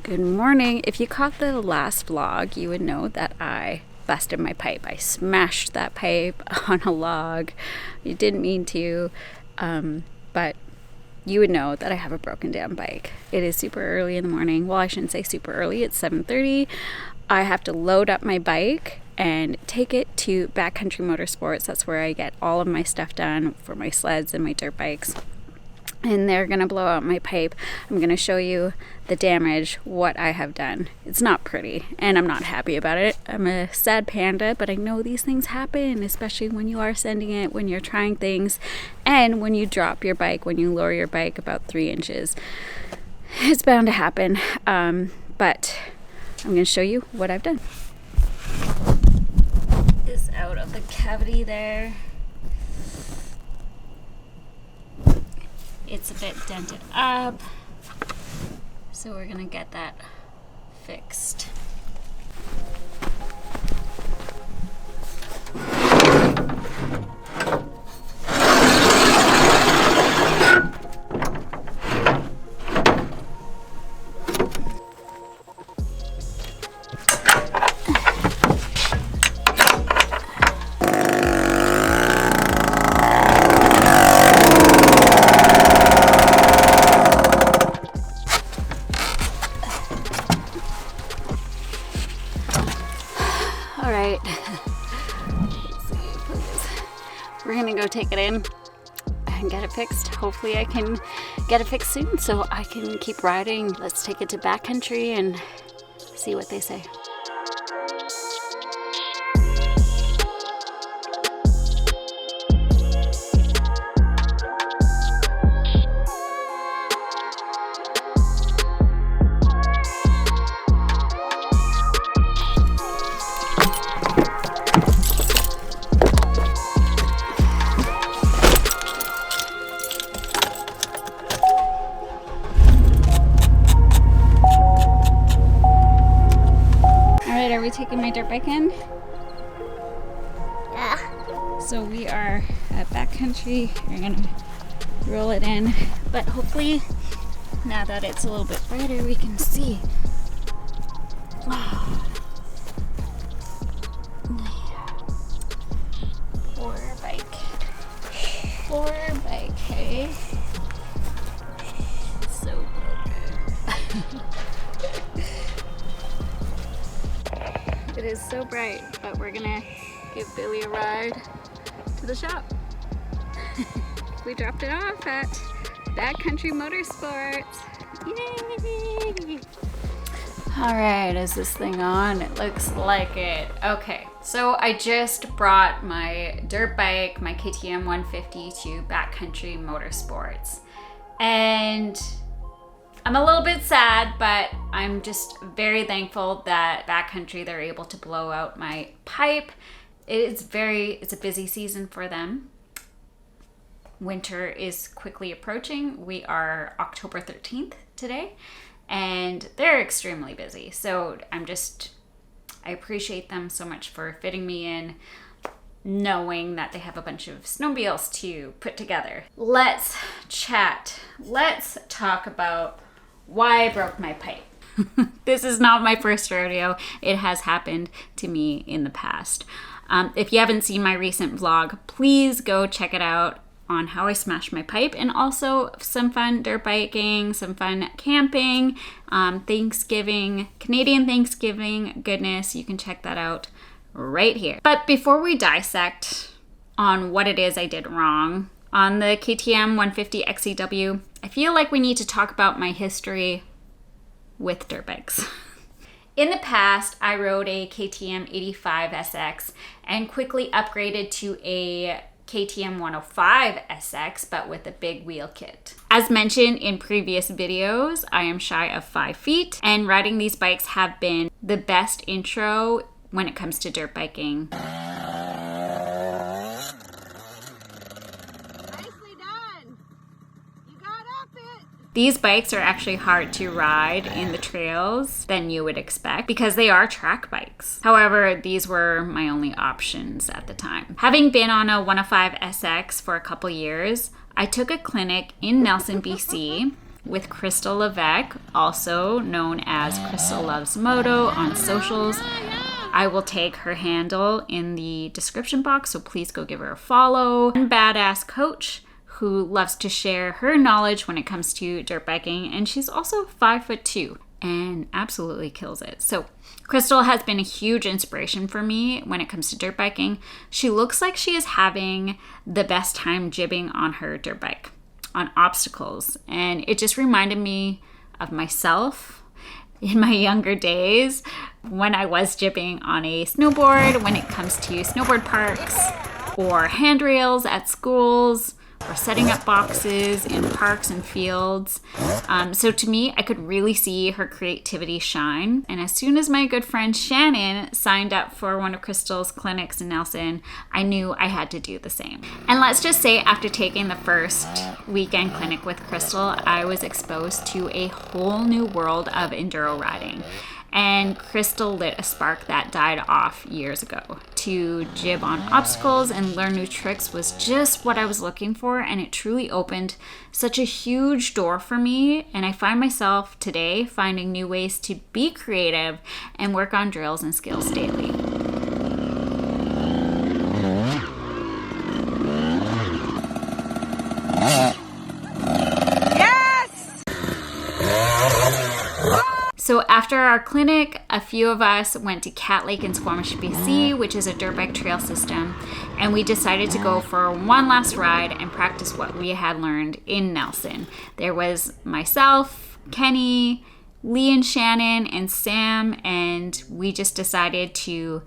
Good morning. If you caught the last vlog, you would know that I busted my pipe. I smashed that pipe on a log. You didn't mean to, but you would know that I have a broken down bike. It is super early in the morning. Well, I shouldn't say super early. It's 7:30. I have to load up my bike and take it to Backcountry Motorsports. That's where I get all of my stuff done for my sleds and my dirt bikes. And they're gonna blow out my pipe. I'm gonna show you the damage, what I have done. It's not pretty, and I'm not happy about it. I'm a sad panda, but I know these things happen, especially when you are sending it, when you're trying things, and when you drop your bike, when you lower your bike about 3 inches. It's bound to happen, but I'm gonna show you what I've done. Is out of the cavity there. It's a bit dented up, so we're gonna get that fixed. Alright, we're gonna go take it in and get it fixed. Hopefully I can get it fixed soon so I can keep riding. Let's take it to backcountry and see what they say. Are we taking my dirt bike in? Yeah. So we are at backcountry. We're gonna roll it in, but hopefully now that it's a little bit brighter we can see. Poor bike, hey? It's so broken. It is so bright, but we're gonna give Billy a ride to the shop. We dropped it off at Backcountry Motorsports. Yay! All right, is this thing on? It looks like it. Okay, so I just brought my dirt bike, my KTM 150 to Backcountry Motorsports. And I'm a little bit sad, but I'm just very thankful that Backcountry, they're able to blow out my pipe. It's a busy season for them. Winter is quickly approaching. We are October 13th today, and they're extremely busy. So I appreciate them so much for fitting me in, knowing that they have a bunch of snowmobiles to put together. Let's chat. Let's talk about why I broke my pipe. This is not my first rodeo. It has happened to me in the past. If you haven't seen my recent vlog, please go check it out on how I smashed my pipe, and also some fun dirt biking, some fun camping, Thanksgiving, Canadian Thanksgiving goodness. You can check that out right here. But before we dissect on what it is I did wrong on the KTM 150XCW, I feel like we need to talk about my history with dirt bikes. In the past, I rode a KTM 105SX and quickly upgraded to a KTM 105SX, but with a big wheel kit. As mentioned in previous videos, I am shy of 5 feet, and riding these bikes have been the best intro when it comes to dirt biking. These bikes are actually hard to ride in the trails than you would expect because they are track bikes. However, these were my only options at the time. Having been on a 105SX for a couple years, I took a clinic in Nelson, BC, with Crystal Levesque, also known as Crystal Loves Moto on socials. I will take her handle in the description box, so please go give her a follow. One badass coach who loves to share her knowledge when it comes to dirt biking, and she's also 5'2" and absolutely kills it. So Crystal has been a huge inspiration for me when it comes to dirt biking. She looks like she is having the best time jibbing on her dirt bike, on obstacles, and it just reminded me of myself in my younger days when I was jibbing on a snowboard when it comes to snowboard parks or handrails at schools or setting up boxes in parks and fields. So to me, I could really see her creativity shine. And as soon as my good friend Shannon signed up for one of Crystal's clinics in Nelson, I knew I had to do the same. And let's just say after taking the first weekend clinic with Crystal, I was exposed to a whole new world of enduro riding. And Crystal lit a spark that died off years ago. To jib on obstacles and learn new tricks was just what I was looking for, and it truly opened such a huge door for me. And I find myself today finding new ways to be creative and work on drills and skills daily. So after our clinic, a few of us went to Cat Lake in Squamish, BC, which is a dirt bike trail system, and we decided to go for one last ride and practice what we had learned in Nelson. There was myself, Kenny, Lee and Shannon, and Sam, and we just decided to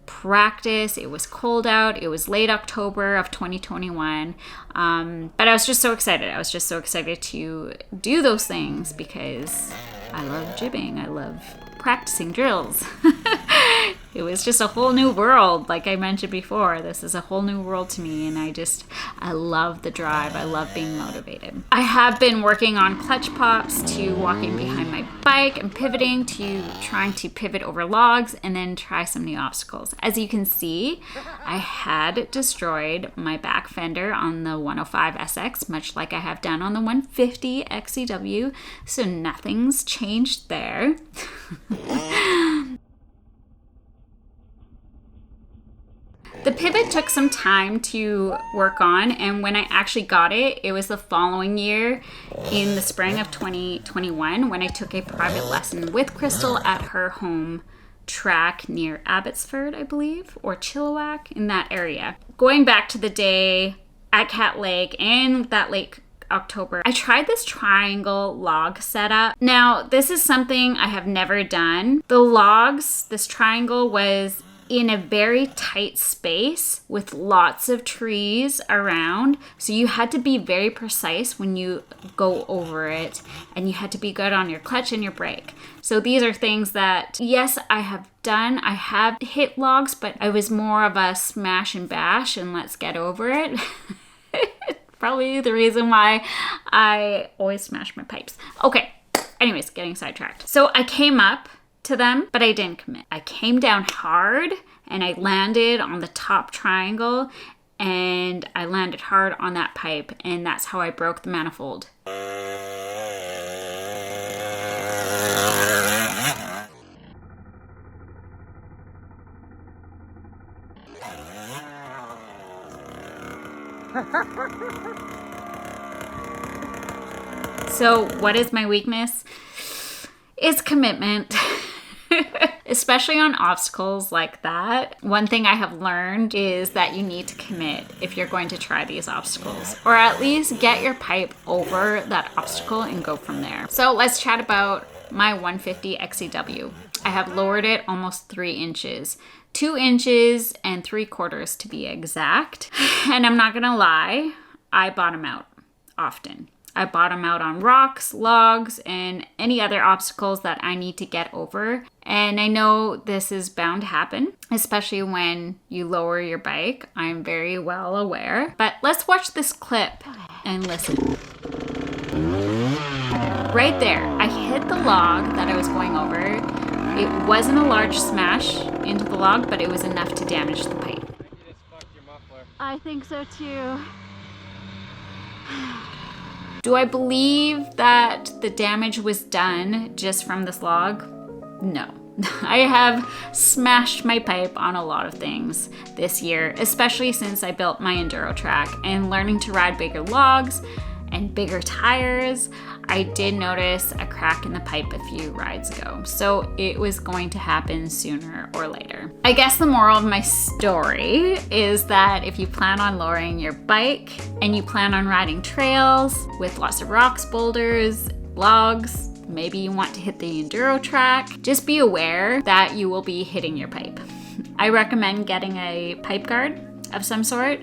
practice. It was cold out. It was late October of 2021. But I was just so excited. I was just so excited to do those things because I love jibbing. I love practicing drills. It was just a whole new world. Like I mentioned before, this is a whole new world to me, and I love the drive. I love being motivated. I have been working on clutch pops to walking behind my bike and pivoting to trying to pivot over logs and then try some new obstacles. As you can see, I had destroyed my back fender on the 105SX, much like I have done on the 150XCW, so nothing's changed there. The pivot took some time to work on, and when I actually got it, it was the following year in the spring of 2021 when I took a private lesson with Crystal at her home track near Abbotsford, I believe, or Chilliwack, in that area. Going back to the day at Cat Lake and that late October, I tried this triangle log setup. Now, this is something I have never done. The logs, this triangle was in a very tight space with lots of trees around. So you had to be very precise when you go over it, and you had to be good on your clutch and your brake. So these are things that, yes, I have done. I have hit logs, but I was more of a smash and bash and let's get over it. Probably the reason why I always smash my pipes. Okay, anyways, getting sidetracked. So I came up to them, but I didn't commit. I came down hard and I landed on the top triangle, and I landed hard on that pipe, and that's how I broke the manifold. So what is my weakness? It's commitment. Especially on obstacles like that. One thing I have learned is that you need to commit if you're going to try these obstacles, or at least get your pipe over that obstacle and go from there. So let's chat about my 150XCW. I have lowered it almost 3 inches. 2 inches and 3/4 to be exact. And I'm not gonna lie, I bottom out often. I bottom out on rocks, logs, and any other obstacles that I need to get over. And I know this is bound to happen, especially when you lower your bike. I'm very well aware. But let's watch this clip and listen. Right there, I hit the log that I was going over. It wasn't a large smash into the log, but it was enough to damage the pipe. I think so too. Do I believe that the damage was done just from this log? No. I have smashed my pipe on a lot of things this year, especially since I built my enduro track and learning to ride bigger logs and bigger tires. I did notice a crack in the pipe a few rides ago, so it was going to happen sooner or later. I guess the moral of my story is that if you plan on lowering your bike and you plan on riding trails with lots of rocks, boulders, logs, maybe you want to hit the enduro track, just be aware that you will be hitting your pipe. I recommend getting a pipe guard of some sort,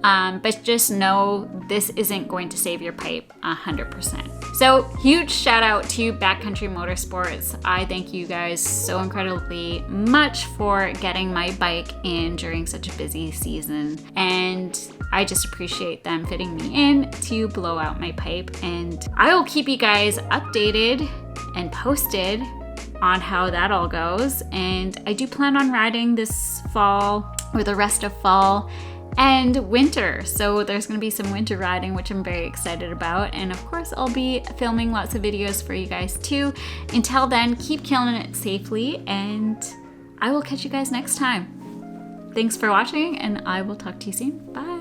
but just know this isn't going to save your pipe 100%. So huge shout out to Backcountry Motorsports. I thank you guys so incredibly much for getting my bike in during such a busy season, and I just appreciate them fitting me in to blow out my pipe, and I will keep you guys updated and posted on how that all goes. And I do plan on riding this fall, or the rest of fall and winter, so there's going to be some winter riding, which I'm very excited about, and of course I'll be filming lots of videos for you guys too. Until then, keep killing it safely, and I will catch you guys next time. Thanks for watching, and I will talk to you soon. Bye.